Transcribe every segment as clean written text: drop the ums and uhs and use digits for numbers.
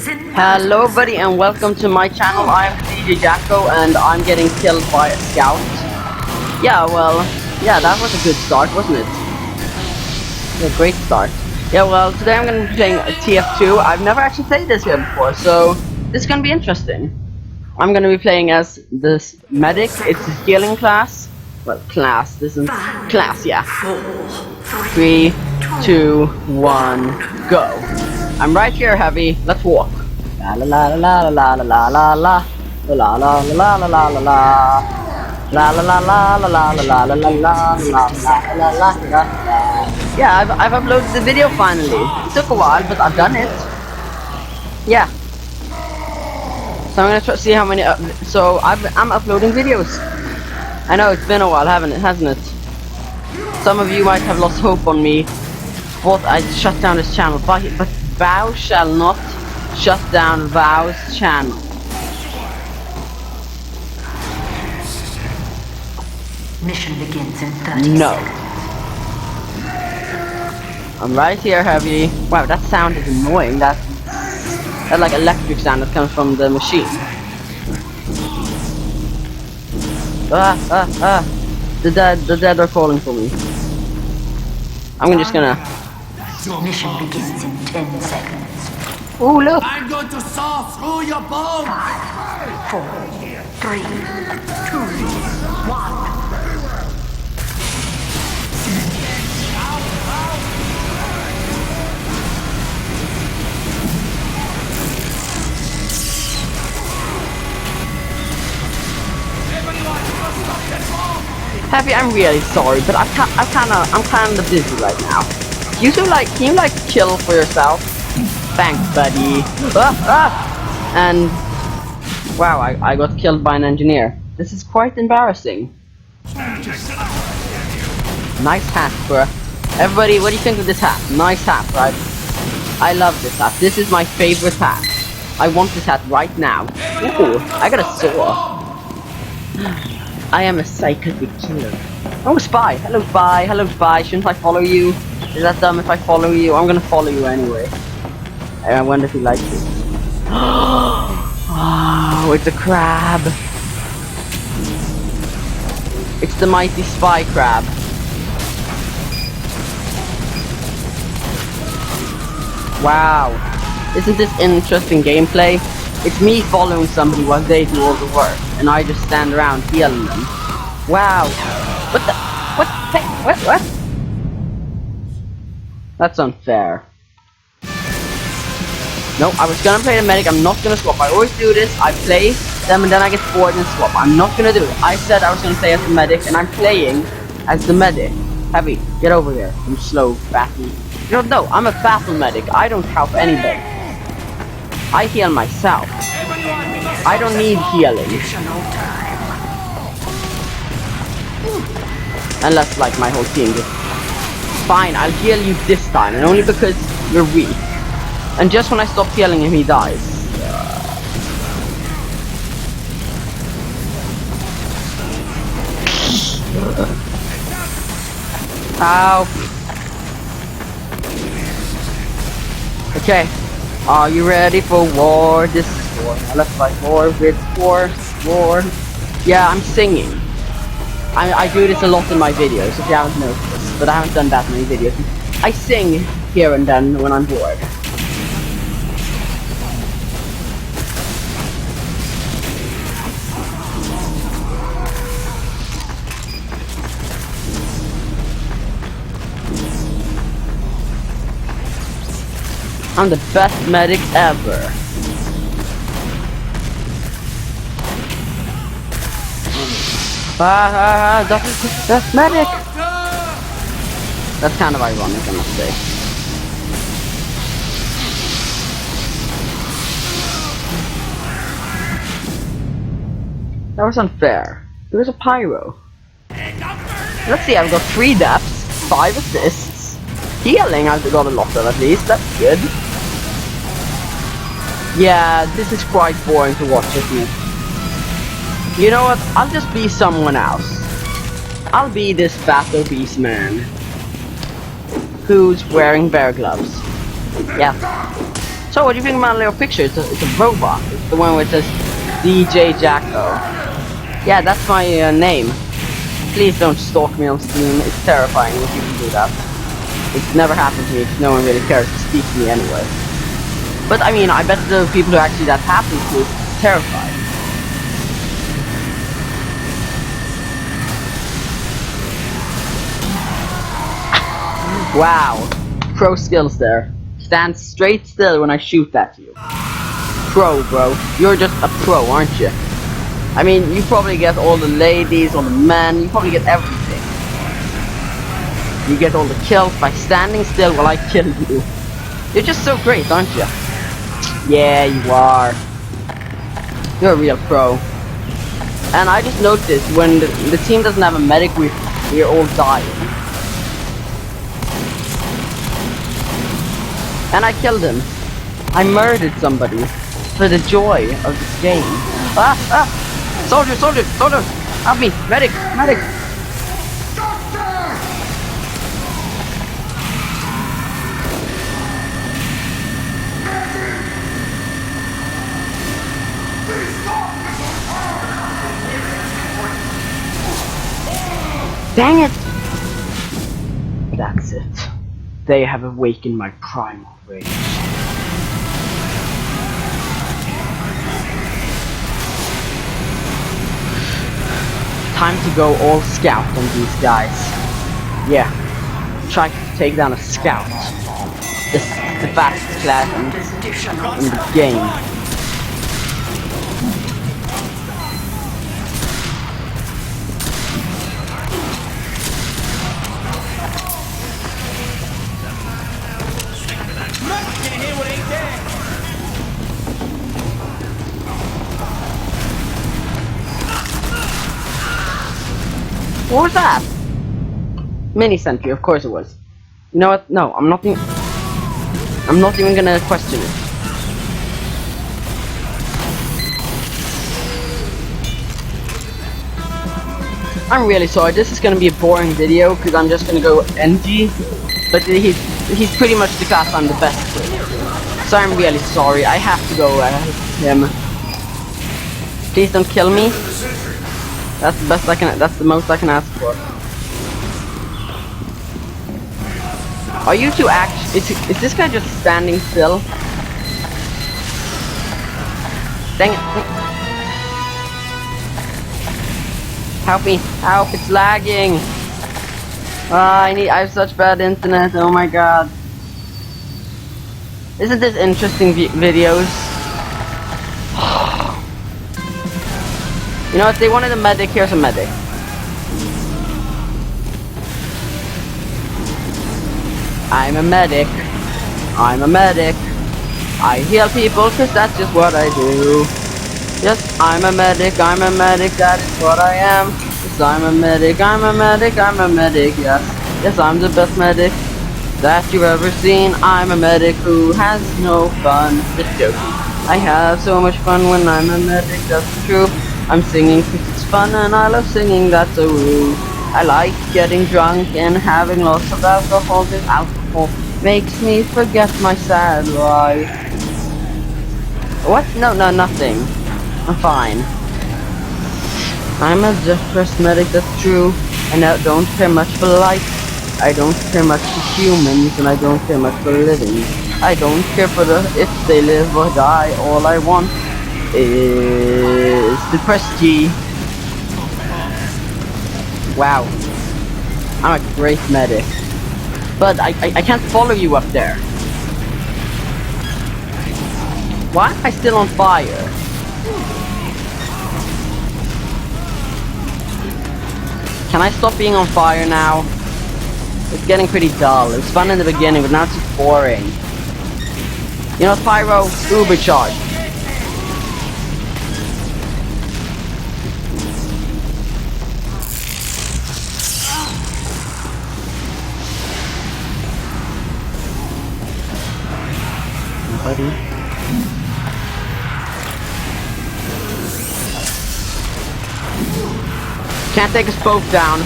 Hello buddy and welcome to my channel. I'm DJ Jacko and I'm getting killed by a scout. Yeah, that was a good start, wasn't it? A great start. Yeah, well, today I'm going to be playing TF2. I've never actually played this here before, so this is going to be interesting. I'm going to be playing as this medic. It's a healing class. Well, class. This is class, yeah. 3, 2, 1, go. I'm right here, Heavy. Let's walk. La la la la la la la la la la la la la la la la. La la la la la la la la la la la la la. Yeah, I've uploaded the video finally. It took a while, but I've done it. Yeah. So I'm gonna try to see how many. So I'm uploading videos. I know it's been a while, hasn't it? Some of you might have lost hope on me. Thought I'd shut down this channel, but Vow shall not shut down Vow's channel. Mission begins in 30 No. seconds. I'm right here, Heavy. Wow, that sound is annoying. That like electric sound that comes from the machine. The dead are calling for me. I'm just gonna. Mission begins in 10 seconds. Oh look! I'm going to saw through your bones! 5, 4, 3, 2, 1. Heavy, I'm really sorry, but I'm kind of busy right now. Can you chill for yourself? Thanks, buddy. And wow, I got killed by an engineer. This is quite embarrassing. Nice hat, bro. Everybody, what do you think of this hat? Nice hat, right? I love this hat. This is my favorite hat. I want this hat right now. Ooh, I got a saw. I am a psychotic killer. Oh, Spy! Hello, Spy! Hello, Spy! Shouldn't I follow you? Is that dumb if I follow you? I'm gonna follow you anyway. I wonder if he likes it. Oh, it's a crab! It's the mighty Spy Crab. Wow. Isn't this interesting gameplay? It's me following somebody while they do all the work, and I just stand around healing them. Wow. What the? What? Hey, what? That's unfair. No, I was gonna play the medic, I'm not gonna swap. I always do this, I play them and then I get bored and swap. I'm not gonna do it. I said I was gonna play as the medic, and I'm playing as the medic. Heavy, get over here, you slow fatty. You don't know, I'm a battle medic, I don't help anybody. I heal myself. I don't need healing. Unless like my whole team just... Fine, I'll heal you this time, and only because you're weak. And just when I stop healing him, he dies. Ow. Okay. Are you ready for war? This is war. Now let's fight war with war. Yeah, I'm singing. I do this a lot in my videos, if you haven't noticed, but I haven't done that many videos. I sing here and then when I'm bored. I'm the best medic ever. That's medic! That's kind of ironic, I must say. That was unfair. It was a pyro. Let's see, I've got 3 deaths, 5 assists. Healing, I've got a lot of at least, that's good. Yeah, this is quite boring to watch, isn't it? You know what? I'll just be someone else. I'll be this fat obese man who's wearing bear gloves. Yeah. So what do you think of my little picture? It's a robot. It's the one with this DJ Jacko. Yeah, that's my name. Please don't stalk me on Steam. It's terrifying if you can do that. It's never happened to me because no one really cares to speak to me anyway. But I mean, I bet the people who actually that happens to are terrified. Wow. Pro skills there. Stand straight still when I shoot at you. Pro, bro. You're just a pro, aren't you? I mean, you probably get all the ladies, all the men, you probably get everything. You get all the kills by standing still while I kill you. You're just so great, aren't you? Yeah, you are. You're a real pro. And I just noticed when the team doesn't have a medic, we're all dying. And I killed him. I murdered somebody for the joy of this game. Ah, ah! Soldier, soldier, soldier! Help me! Medic! Medic! Dang it! That's it. They have awakened my primal rage. Time to go all scout on these guys. Yeah. Try to take down a scout. This is the fastest class in the game. What was that? Mini sentry, of course it was. You know what? No, I'm not even gonna question it. I'm really sorry. This is gonna be a boring video because I'm just gonna go NG. But he's pretty much the class I'm the best with. So I'm really sorry. I have to go him. Please don't kill me. That's the best I can. That's the most I can ask for. Are you two is this guy just standing still? Dang it! Help me! Help! It's lagging. I have such bad internet. Oh my god! Isn't this interesting videos? You know what, they wanted a medic, here's a medic. I'm a medic. I'm a medic. I heal people cause that's just what I do. Yes, I'm a medic, that is what I am. Yes, I'm a medic, yes. Yes, I'm the best medic that you've ever seen. I'm a medic who has no fun. Just joking. I have so much fun when I'm a medic, that's true. I'm singing because it's fun and I love singing, that's a rule. I like getting drunk and having lots of alcohol, because alcohol makes me forget my sad life. What? No, nothing. I'm fine. I'm a depressed medic, that's true. And I don't care much for life. I don't care much for humans and I don't care much for living. I don't care for if they live or die, all I want is the prestige. Wow, I'm a great medic, but I can't follow you up there. Why am I still on fire? Can I stop being on fire now? It's getting pretty dull. It was fun in the beginning, but now it's just boring. You know, Pyro, Uber charge. Buddy. Can't take us both down.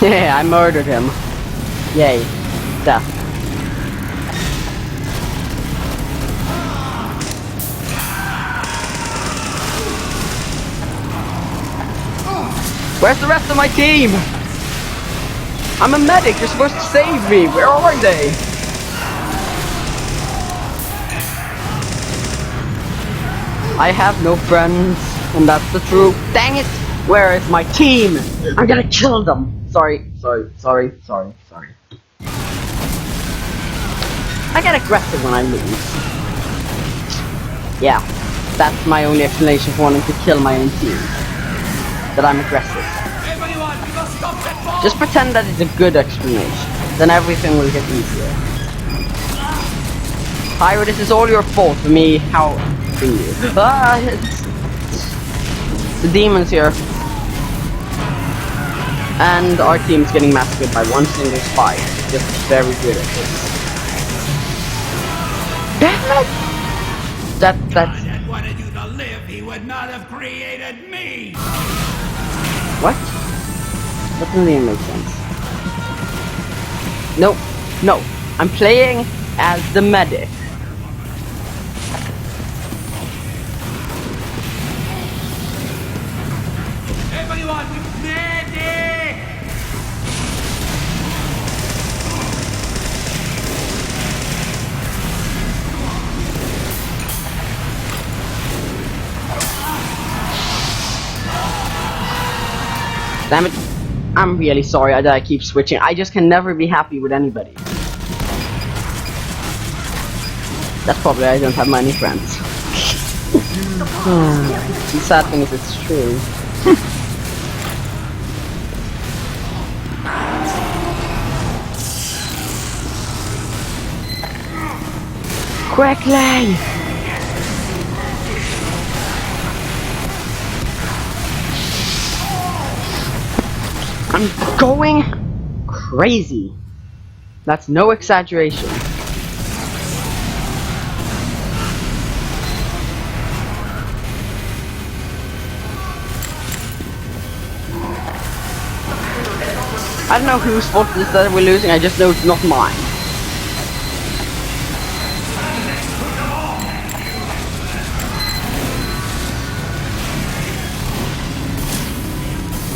Yeah, I murdered him. Yay. Death. Where's the rest of my team? I'm a medic, you're supposed to save me. Where are they? I have no friends, and that's the truth. Dang it! Where is my team? I'm gonna kill them. Sorry. I get aggressive when I lose. Yeah, that's my only explanation for wanting to kill my own team. That I'm aggressive. Everyone, we must stop that bomb! Just pretend that it's a good explanation. Then everything will get easier. Pyro, this is all your fault for me. How can you? Ah, it's the demons here. And our team's getting massacred by one single spy. Just very good at this. Damn it! That's... If God had wanted you to live, he would not have created me! What? That doesn't even make sense. No. I'm playing as the medic. Everyone, medic! Damn it. I'm really sorry that I keep switching. I just can never be happy with anybody. That's probably why I don't have many friends. The sad thing is it's true. Quickly! I'm going crazy. That's no exaggeration. I don't know whose fault it is that we're losing, I just know it's not mine.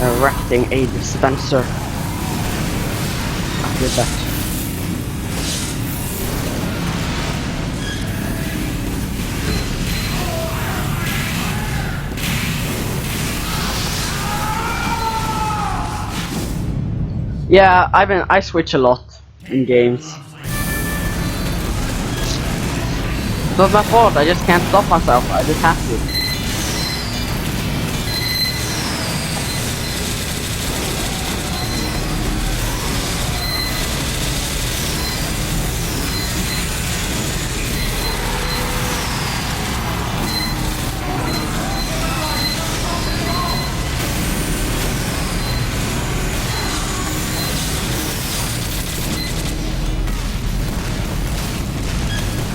Erecting a dispenser. I did that. Yeah, I switch a lot in games. It's not my fault, I just can't stop myself, I just have to.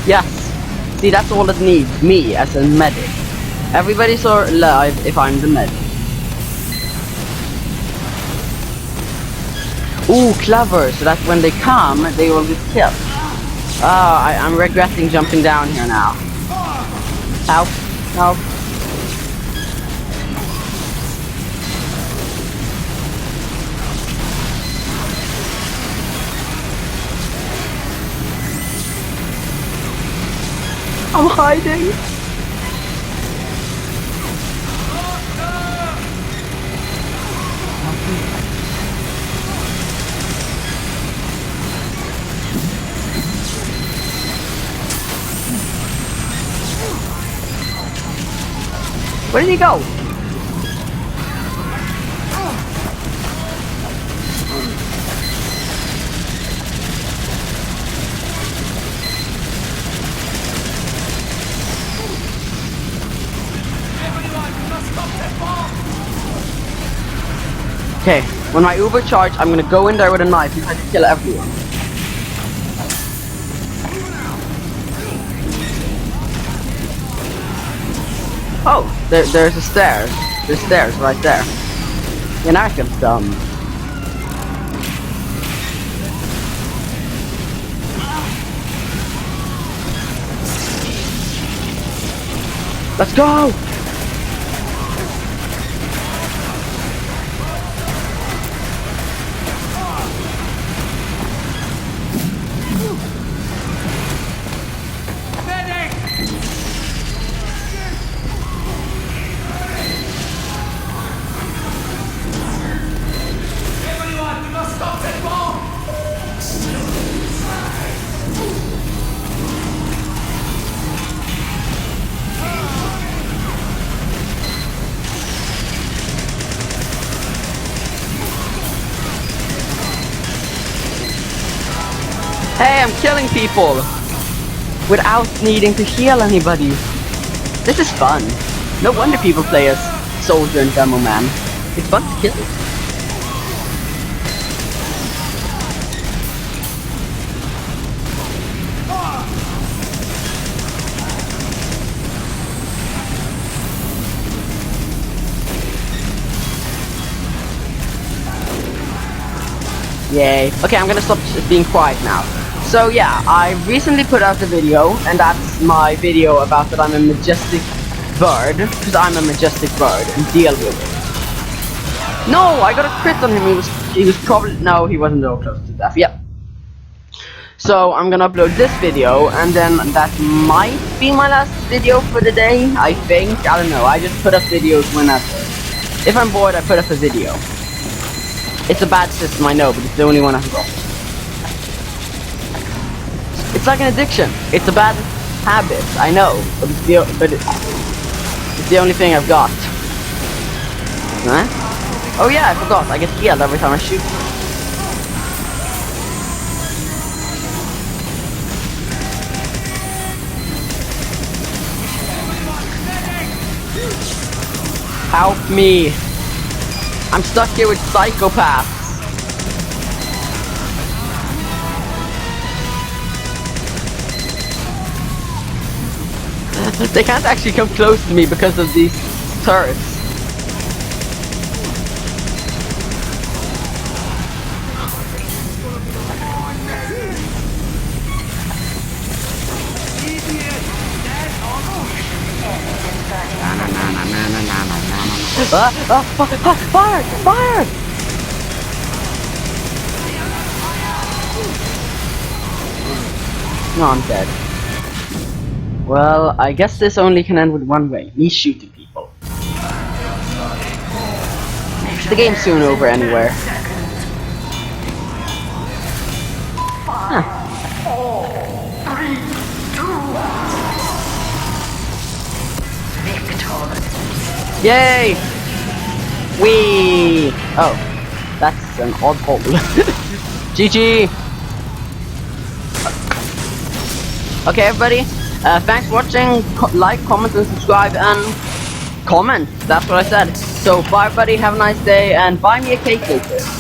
Yes. See, that's all it needs. Me as a medic. Everybody's alive if I'm the medic. Ooh, clever. So that when they come, they will get killed. I'm regretting jumping down here now. Help. Help. I'm hiding. Where did he go? Okay, when I overcharge, I'm gonna go in there with a knife and try to kill everyone. Oh, there's a stairs. There's stairs right there. Yeah, now I feel dumb. Let's go! Everyone, do not stop that bomb! Hey, I'm killing people! Without needing to heal anybody. This is fun. No wonder people play as Soldier and Demo Man. It's fun to kill. Yay. Okay, I'm gonna stop being quiet now. So yeah, I recently put out a video, and that's my video about that I'm a majestic bird, because I'm a majestic bird, and deal with it. No, I got a crit on him. He was probably, no, he wasn't so close to death. Yep. So I'm gonna upload this video, and then that might be my last video for the day. I think. I don't know. I just put up videos whenever. If I'm bored, I put up a video. It's a bad system, I know, but it's the only one I've got. It's like an addiction. It's a bad habit, I know, but it's the only thing I've got. Huh? Oh yeah, I forgot. I get healed every time I shoot. Help me! I'm stuck here with psychopaths. They can't actually come close to me because of these turrets. Fire! Fire! No, I'm dead. Well, I guess this only can end with one way. Me shooting people. The game's soon over anywhere. Huh. 4, 3, 2, 1. Yay! Wee! Oh, that's an odd hole. GG! Okay, everybody. Thanks for watching. Like, comment, and subscribe, and comment. That's what I said. So, bye, everybody. Have a nice day, and buy me a cake later.